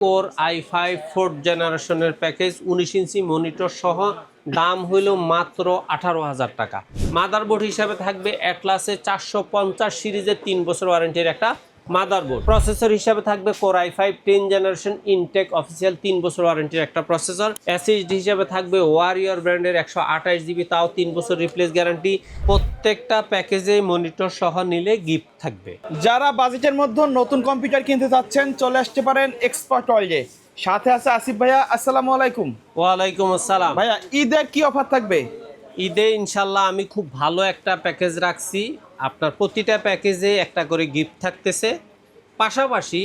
Core i5 4th জেনারেশনের package 19 inch monitor সহ দাম হইল মাত্র 18,000 টাকা। মাদারবোর্ড হিসাবে থাকবে অ্যাটলাসে 450 সিরিজের 3 বছর ওয়ারেন্টির একটা মাদারবোর্ড। প্রসেসর হিসাবে থাকবে core i5 10 generation intact official 3 বছর ওয়ারেন্টির একটা প্রসেসর। এসএসডি হিসাবে থাকবে ওয়ারিয়র ব্র্যান্ডের 128 জিবি, তাও 3 বছর রিপ্লেস গ্যারান্টি। প্রত্যেকটা প্যাকেজে মনিটর সহ নিলে গিফট থাকবে। যারা বাজেটের মধ্যে নতুন কম্পিউটার কিনতে চাচ্ছেন চলে আসতে পারেন এক্সপার্ট ওয়ার্ল্ডে। সাথে আছে আসিফ ভাইয়া। আসসালামু আলাইকুম। ওয়ালাইকুম আসসালাম। ভাইয়া ঈদের কি অফার থাকবে? ঈদে ইনশাল্লাহ আমি খুব ভালো একটা প্যাকেজ রাখছি। আপনার প্রতিটা প্যাকেজে একটা করে গিফট থাকতেছে, পাশাপাশি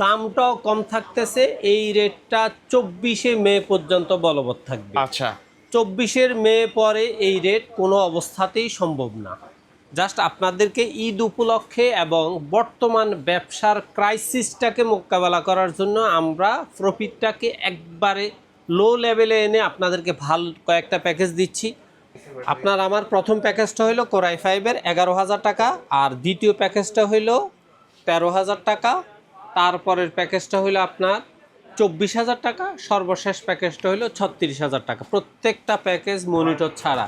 দামটাও কম থাকতেছে। এই রেটটা 24শে মে পর্যন্ত বলবৎ থাকবে। আচ্ছা, 24 মে পরে এই রেট কোনো অবস্থাতেই সম্ভব না। জাস্ট আপনাদেরকে ঈদ উপলক্ষে এবং বর্তমান ব্যবসার ক্রাইসিসটাকে মোকাবেলা করার জন্য আমরা প্রফিটটাকে একবারে লো লেভেলে এনে আপনাদেরকে ভালো কয়েকটা প্যাকেজ দিচ্ছি। আপনার আমার প্রথম প্যাকেজটা হলো কোর i5-এর 11,000 টাকা, আর দ্বিতীয় প্যাকেজটা হইলো 13,000 টাকা, তারপরের প্যাকেজটা হইলো আপনার 24,000 টাকা, সর্বশেষ প্যাকেজটা হইলো 36,000 টাকা। প্রত্যেকটা প্যাকেজ মনিটর ছাড়া।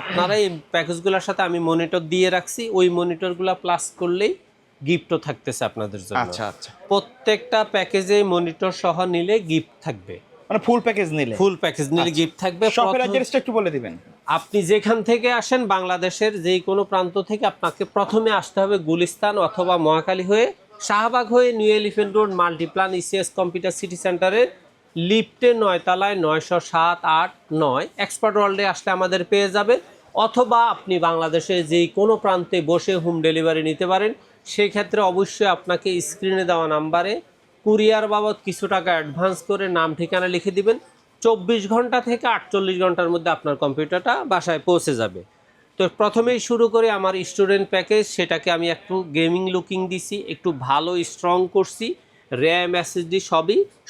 আপনারা এই প্যাকেজগুলোর সাথে আমি মনিটর দিয়ে রাখছি, ওই মনিটরগুলো প্লাস করলেই গিফটও থাকতেছে আপনাদের জন্য। আচ্ছা আচ্ছা, প্রত্যেকটা প্যাকেজে মনিটর সহ নিলে গিফট থাকবে। মানে ফুল প্যাকেজ নিলে? ফুল প্যাকেজ নিলে গিফট থাকবে। শপের অ্যাড্রেসটা একটু বলে দিবেন। আপনি যেখান থেকে আসেন, বাংলাদেশের যে কোনো প্রান্ত থেকে আপনাকে প্রথমে আসতে হবে গুলিস্তান অথবা মহাখালী হয়ে, শাহবাগ হয়ে new elephant road Multiplan ECS computer city সেন্টারের লিফটে 9 তলায় 907, 8, 9 এক্সপার্ট ওয়ার্ল্ডে আসলে আমাদের পেয়ে যাবে। অথবা আপনি বাংলাদেশের যে কোনো প্রান্তে বসে হোম ডেলিভারি নিতে পারেন। সেই ক্ষেত্রে অবশ্যই আপনাকে স্ক্রিনে দেওয়া নাম্বারে কুরিয়ার বাবদ কিছু টাকা অ্যাডভান্স করে নাম ঠিকানা লিখে দিবেন। 24 ঘন্টা থেকে 48 ঘন্টার মধ্যে আপনার কম্পিউটারটা বাসায় পৌঁছে যাবে। তো প্রথমেই শুরু করে আমার স্টুডেন্ট প্যাকেজ, সেটাকে আমি একটু গেমিং লুকিং দিছি, একটু ভালো স্ট্রং করছি। র্যাম এসএসডি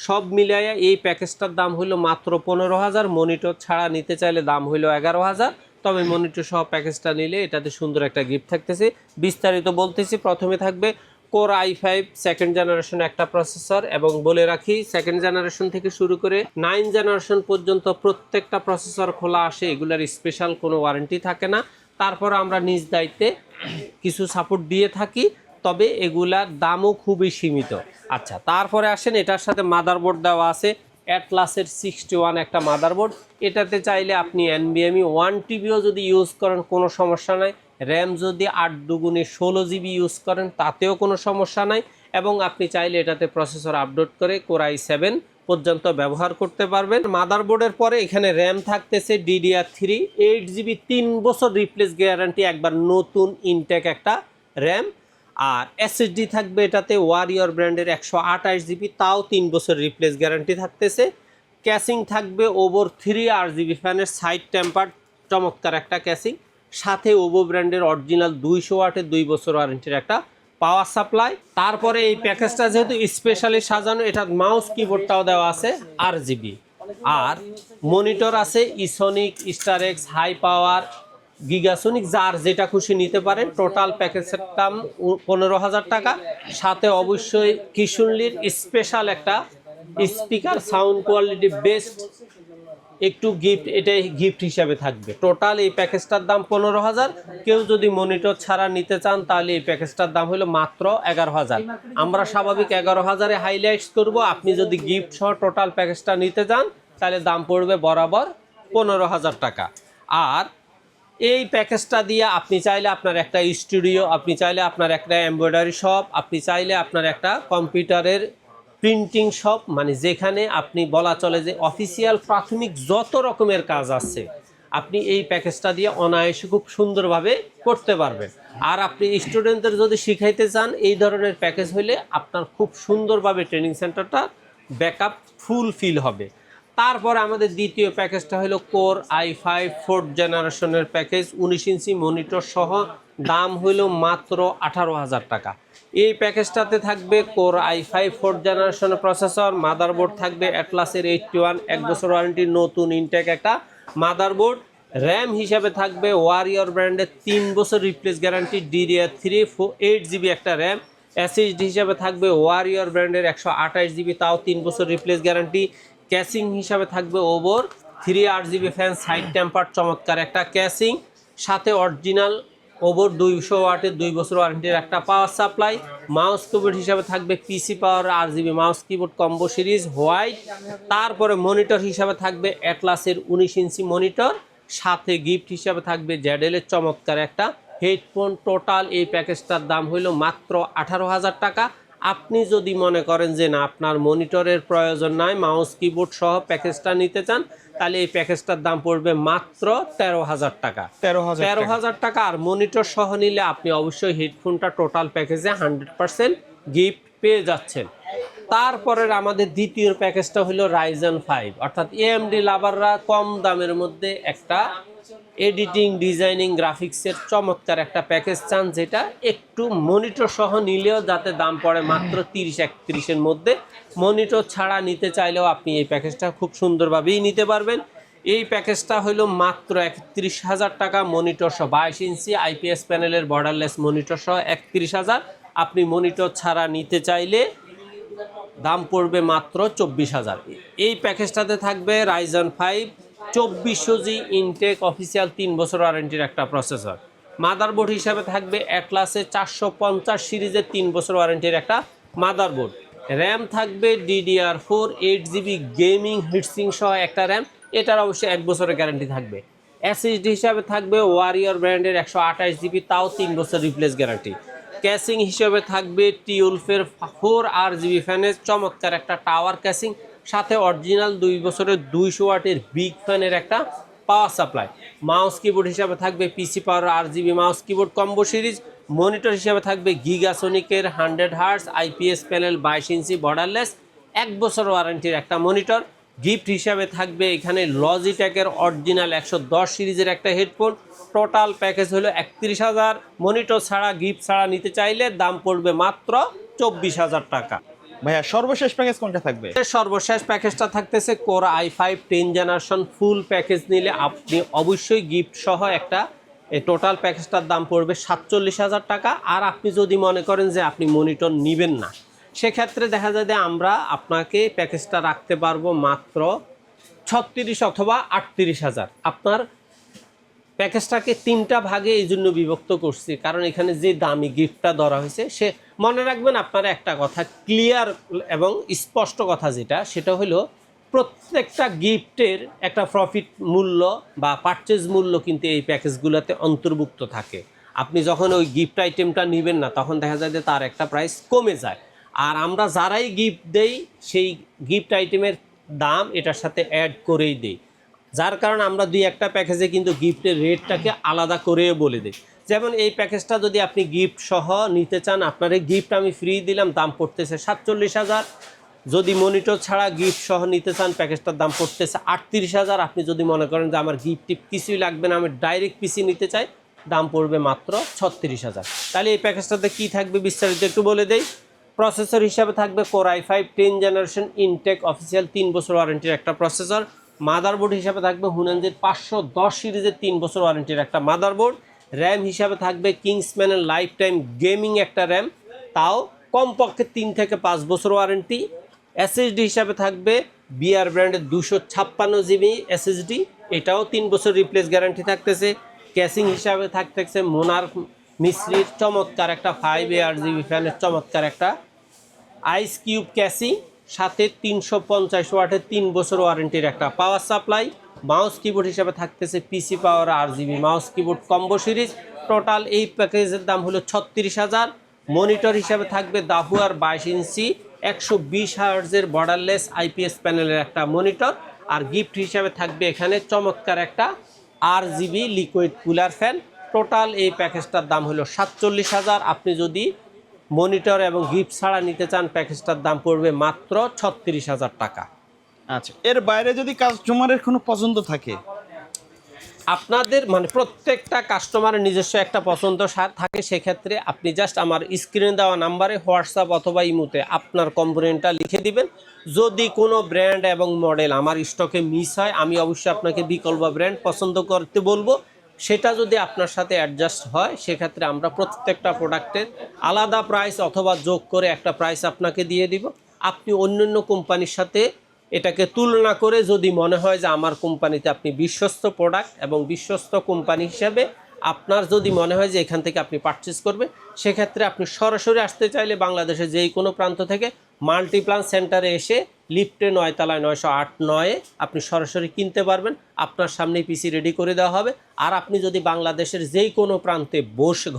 সব মিলাইয়া এই প্যাকেজটার দাম হলো মাত্র 15,000। মনিটর ছাড়া নিতে চাইলে দাম হলো 11,000। তবে মনিটর সহ প্যাকেজটা নিলে এটাতে সুন্দর একটা গিফট থাকতেছে। বিস্তারিত বলতেছি। প্রথমে থাকবে কোর i5 সেকেন্ড জেনারেশন একটা প্রসেসর, এবং বলে রাখি সেকেন্ড জেনারেশন থেকে শুরু করে 9 জেনারেশন পর্যন্ত প্রত্যেকটা প্রসেসর খোলা আসে, এগুলার স্পেশাল কোনো ওয়ারেন্টি থাকে না। তারপর আমরা নিজ দায়িত্বে কিছু সাপোর্ট দিয়ে থাকি, তবে এগুলার দামও খুবই সীমিত। আচ্ছা, তারপরে আসেন এটার সাথে মাদারবোর্ড দেওয়া আছে অ্যাটলাসের 61 একটা মাদারবোর্ড। এটাতে চাইলে আপনি NVMe 1 TBও যদি ইউজ করেন কোনো সমস্যা নাই। র্যাম যদি 8 দুগুণে 16 জিবি ইউজ করেন তাতেও কোনো সমস্যা নাই। এবং আপনি চাইলে এটাতে প্রসেসর আপডেট করে কোর i7 পর্যন্ত ব্যবহার করতে পারবেন। মাদারবোর্ডের পরে এখানে র্যাম থাকতেছে DDR3 8 জিবি, 3 বছর রিপ্লেস গ্যারান্টি, একবার নতুন ইনটেক একটা র্যাম। আর এসএসডি থাকবে এটাতে ওয়ারিয়র ব্র্যান্ডের 128 জিবি, তাও 3 বছর রিপ্লেস গ্যারান্টি থাকতেছে। ক্যাসিং থাকবে ওভোর 3 RGB ফ্যানের সাইড টেম্পার, চমৎকার একটা ক্যাসিং। সাথে ওভো ব্র্যান্ডের অরিজিনাল 200 ওয়াটের 2 বছর ওয়ারেন্টির একটা পাওয়ার সাপ্লাই। তারপরে এই প্যাকেজটা যেহেতু স্পেশালি সাজানো, এটা মাউস কিবোর্ডটাও দেওয়া আছে RGB। আর মনিটর আছে ইসোনিক, স্টারেক্স, হাই পাওয়ার, গিগাসোনিক, যার যেটা খুশি নিতে পারেন। টোটাল প্যাকেজের দাম 15,000 টাকা। সাথে অবশ্যই কিশুনলির স্পেশাল একটা স্পিকার, সাউন্ড কোয়ালিটি বেস্ট একটু গিফট, এটাই গিফট হিসাবে থাকবে। টোটাল এই প্যাকেজটার দাম 15,000। কেউ যদি মনিটর ছাড়া নিতে চান তাহলে এই প্যাকেজটার দাম হলো মাত্র 11,000। আমরা স্বাভাবিক 11,000-এ হাইলাইটস করব। আপনি যদি গিফট সহ টোটাল প্যাকেজটা নিতে চান তাহলে দাম পড়বে বরাবর 15,000 টাকা। আর এই প্যাকেজটা দিয়ে আপনি চাইলে আপনার একটা স্টুডিও, আপনি চাইলে আপনার একটা এমব্রয়ডারি শপ, আপনি চাইলে আপনার একটা কম্পিউটারের প্রিন্টিং শপ, মানে যেখানে আপনি বলা চলে যে অফিসিয়াল প্রাথমিক যত রকমের কাজ আছে আপনি এই প্যাকেজটা দিয়ে অনায়াসে খুব সুন্দরভাবে করতে পারবেন। আর আপনি স্টুডেন্টদের যদি শিখাইতে চান এই ধরনের প্যাকেজ হলে আপনার খুব সুন্দরভাবে ট্রেনিং সেন্টারটা ব্যাকআপ ফুলফিল হবে। তারপর আমাদের দ্বিতীয় প্যাকেজটা হলো কোর i5 4th জেনারেশনের প্যাকেজ 19 ইঞ্চি মনিটর সহ, দাম হইল মাত্র 18,000 টাকা। এই প্যাকেজটাতে থাকবে কোর i5 4th জেনারেশনের প্রসেসর, মাদারবোর্ড থাকবে অ্যাটলাসের 81 1 বছর ওয়ারেন্টি নতুন ইনটেক একটা মাদারবোর্ড। র্যাম হিসাবে থাকবে ওয়ারিয়র ব্র্যান্ডের 3 বছর রিপ্লেস গ্যারান্টি, DDR3 8 জিবি একটা র্যাম। এসএসডি হিসাবে থাকবে ওয়ারিয়র ব্র্যান্ডের 128 জিবি, তাও 3 বছর রিপ্লেস গ্যারান্টি। ক্যাসিং হিসাবে থাকবে over 3 8 GB fan, side temper, চমৎকার একটা ক্যাসিং, সাথে অরিজিনাল ওভর 200 ওয়াটের 2 বছর ওয়ারেন্টির একটা পাওয়ার সাপ্লাই। মাউস কিবোর্ড হিসাবে থাকবে পিসি পাওয়ার 8 GB mouse keyboard combo series white. তারপরে মনিটর হিসাবে থাকবে অ্যাটলাসের 19 ইঞ্চি মনিটর, সাথে গিফট হিসাবে থাকবে জ্যাডেলের চমৎকার একটা হেডফোন। টোটাল এই প্যাকেজটার দাম হইল মাত্র 18,000 টাকা। আপনি যদি মনে করেন যে না, আপনার মনিটরের প্রয়োজন নাই, মাউস কিবোর্ড সহ প্যাকেজটা নিতে চান, তাহলে এই প্যাকেজটার দাম পড়বে মাত্র 13,000 টাকা। 13,000 টাকা। আর মনিটর সহ নিলে আপনি অবশ্যই হেডফোনটা টোটাল প্যাকেজে 100% গিফট পেয়ে যাচ্ছেন। তারপরের আমাদের দ্বিতীয় প্যাকেজটা হলো রাইজেন 5, অর্থাৎ এএমডি লাভাররা কম দামের মধ্যে একটা এডিটিং, ডিজাইনিং, গ্রাফিক্সের চমৎকার একটা প্যাকেজ চান, যেটা একটু মনিটর সহ নিলেও যাতে দাম পড়ে মাত্র 30-31-এর মধ্যে। মনিটর ছাড়া নিতে চাইলেও আপনি এই প্যাকেজটা খুব সুন্দরভাবেই নিতে পারবেন। এই প্যাকেজটা হলো মাত্র 31,000 টাকা। মনিটর সহ 22 ইঞ্চি আইপিএস প্যানেলের বর্ডারলেস মনিটর সহ 31,000। আপনি মনিটর ছাড়া নিতে চাইলে দাম পড়বে মাত্র 24,000। এই প্যাকেজটাতে থাকবে রাইজেন 5 2400G ইনটেক অফিসিয়াল 3 বছর ওয়ারেন্টির একটা প্রসেসর। মাদারবোর্ড হিসাবে থাকবে অ্যাটলাসের 450 সিরিজের 3 বছর ওয়ারেন্টির একটা মাদারবোর্ড। র্যাম থাকবে DDR4 8 জিবি গেমিং হিটসিং সহ একটা র্যাম, এটার অবশ্যই 1 বছরের গ্যারান্টি থাকবে। এসএসডি হিসাবে থাকবে ওয়ারিয়র ব্র্যান্ডের 128 জিবি, তাও 3 বছর রিপ্লেস গ্যারান্টি। ক্যাসিং হিসেবে থাকবে টিউলফের 4 RGB ফ্যানের চমৎকার একটা টাওয়ার ক্যাসিং, সাথে অরিজিনাল 2 বছরের 200 ওয়াটের বিগ ফ্যানের একটা পাওয়ার সাপ্লাই। মাউস কিবোর্ড হিসাবে থাকবে পিসি পাওয়ার 8 GB mouse keyboard combo series. Monitor হিসাবে থাকবে গিগাসোনিকের 100 হার্টজ আইপিএস প্যানেল 22 ইঞ্চি বর্ডারলেস 1 বছর ওয়ারেন্টির একটা মনিটর। গিফট হিসাবে থাকবে এখানে লজিটেকের অরিজিনাল 110 সিরিজের একটা হেডফোন। টোটাল প্যাকেজ হলো 31,000। মনিটর ছাড়া, গিফট ছাড়া নিতে চাইলে দাম পড়বে মাত্র 24,000 টাকা। ভাইয়া সর্বশেষ প্যাকেজ কোনটা থাকবে? সর্বশেষ প্যাকেজটা থাকতেছে core i5 10 generation full package নিলে আপনি অবশ্যই গিফট সহ একটা, এই টোটাল প্যাকেজটার দাম পড়বে 47,000 টাকা। আর আপনি যদি মনে করেন যে আপনি মনিটর নেবেন না, সেক্ষেত্রে দেখা যায় যে আমরা আপনাকে প্যাকেজটা রাখতে পারবো মাত্র 36 অথবা 38,000। আপনার প্যাকেজটাকে 3টা ভাগে এই জন্য বিভক্ত করছি, কারণ এখানে যে দামি গিফটটা ধরা হয়েছে, সে মনে রাখবেন আপনারা একটা কথা, ক্লিয়ার এবং স্পষ্ট কথা যেটা, সেটা হলো প্রত্যেকটা গিফটের একটা প্রফিট মূল্য বা পারচেজ মূল্য কিন্তু এই প্যাকেজগুলোতে অন্তর্ভুক্ত থাকে। আপনি যখন ওই গিফট আইটেমটা নেবেন না, তখন দেখা যায় যে তার একটা প্রাইস কমে যায়। আর আমরা যারাই গিফট দেই, সেই গিফট আইটেমের দাম এটার সাথে অ্যাড করেই দেই, যার কারণে আমরা 2-1টা প্যাকেজে কিন্তু গিফটের রেটটাকে আলাদা করে বলে দিই। যেমন এই প্যাকেজটা যদি আপনি গিফট সহ নিতে চান, আপনার এই গিফট আমি ফ্রি দিলাম, দাম পড়তেছে 47,000। যদি মনিটর ছাড়া গিফট সহ নিতে চান, প্যাকেজটার দাম পড়তেছে 38,000। আপনি যদি মনে করেন যে আমার গিফট টিপ কিছুই লাগবে না, আমি ডাইরেক্ট পিসি নিতে চাই, দাম পড়বে মাত্র 36,000। তাহলে এই প্যাকেজটাতে কী থাকবে বিস্তারিত একটু বলে দেই। প্রসেসর হিসাবে থাকবে core i5 10 generation intact official 3 বছর ওয়ারেন্টির একটা প্রসেসর। মাদারবোর্ড হিসাবে থাকবে হুনানজির 510 সিরিজের 3 বছর ওয়ারেন্টির একটা মাদারবোর্ড। র্যাম হিসাবে থাকবে কিংসম্যানের লাইফ টাইম গেমিং একটা র্যাম, তাও কমপক্ষে 3 থেকে 5 বছর ওয়ারেন্টি। এসএসডি হিসাবে থাকবে বিআর ব্র্যান্ডের 256 GB এসএসডি, এটাও 3 বছর রিপ্লেস গ্যারান্টি থাকতেছে। ক্যাসিং হিসাবে থাকতেছে মোনার্ক মিস্ত্রির চমৎকার একটা 5 8GB ফ্যানের চমৎকার একটা আইস কিউব ক্যাসিং, সাথে 350 ওয়াটের 3 বছর ওয়ারেন্টির একটা পাওয়ার সাপ্লাই। মাউস কিবোর্ড হিসাবে থাকতেছে পিসি পাওয়ার 8 GB mouse keyboard combo series. Total এই প্যাকেজের দাম হলো 36,000। মনিটর হিসাবে থাকবে দাহুয়ার 22 ইঞ্চি 120 হার্টজের বর্ডারলেস আইপিএস প্যানেলের একটা মনিটর। আর গিফট হিসাবে থাকবে এখানে চমৎকার একটা RGB liquid cooler fan. Total এই প্যাকেজটার দাম হলো 47,000। আপনি যদি মনিটর এবং গিফট ছাড়া নিতে চান, প্যাকেজটার দাম পড়বে মাত্র 36,000 টাকা। আচ্ছা, এর বাইরে যদি কাস্টমারের কোনো পছন্দ থাকে, আপনাদের মানে প্রত্যেকটা কাস্টমারের নিজস্ব একটা পছন্দ থাকে, সেক্ষেত্রে আপনি জাস্ট আমার স্ক্রিনে দেওয়া নাম্বারে হোয়াটসঅ্যাপ অথবা ইমোতে আপনার কম্পোনেন্টটা লিখে দিবেন। যদি কোনো ব্র্যান্ড এবং মডেল আমার স্টকে মিস হয়, আমি অবশ্যই আপনাকে বিকল্প ব্র্যান্ড পছন্দ করতে বলবো। সেটা যদি আপনার সাথে অ্যাডজাস্ট হয় সেক্ষেত্রে আমরা প্রত্যেকটা প্রোডাক্টের আলাদা প্রাইস অথবা যোগ করে একটা প্রাইস আপনাকে দিয়ে দিব। আপনি অন্যান্য কোম্পানির সাথে এটাকে তুলনা করে যদি মনে হয় যে আমার কোম্পানিতে আপনি বিশ্বস্ত প্রোডাক্ট এবং বিশ্বস্ত কোম্পানি হিসাবে আপনার যদি মনে হয় যে এখান থেকে আপনি পারচেস করবেন, সেক্ষেত্রে আপনি সরাসরি আসতে চাইলে বাংলাদেশের যেই কোনো প্রান্ত থেকে মাল্টিপ্লান সেন্টারে এসে লিফটে 9 তলায় 908-9 আপনি সরাসরি কিনতে পারবেন। আপনার সামনে পিসি রেডি করে দেওয়া হবে। আর আপনি যদি বাংলাদেশের যেই কোনো প্রান্তে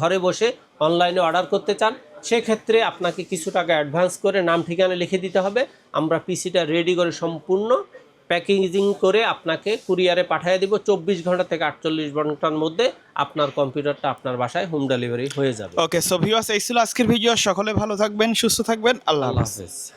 ঘরে বসে অনলাইনে অর্ডার করতে চান, সেক্ষেত্রে আপনাকে কিছু টাকা অ্যাডভান্স করে নাম ঠিকানা লিখে দিতে হবে। আমরা পিসিটা রেডি করে সম্পূর্ণ প্যাকেজিং করে আপনাকে কুরিয়ারে পাঠিয়ে দিব। 24 ঘন্টা থেকে 48 ঘন্টার মধ্যে আপনার কম্পিউটারটা আপনার বাসায় হোম ডেলিভারি হয়ে যাবে। ওকে, সো ভিউয়ার্স, এই ছিল আজকের ভিডিও। সকলে ভালো থাকবেন, সুস্থ থাকবেন। আল্লাহ আল্লাহ হাফেজ। হাফেজ।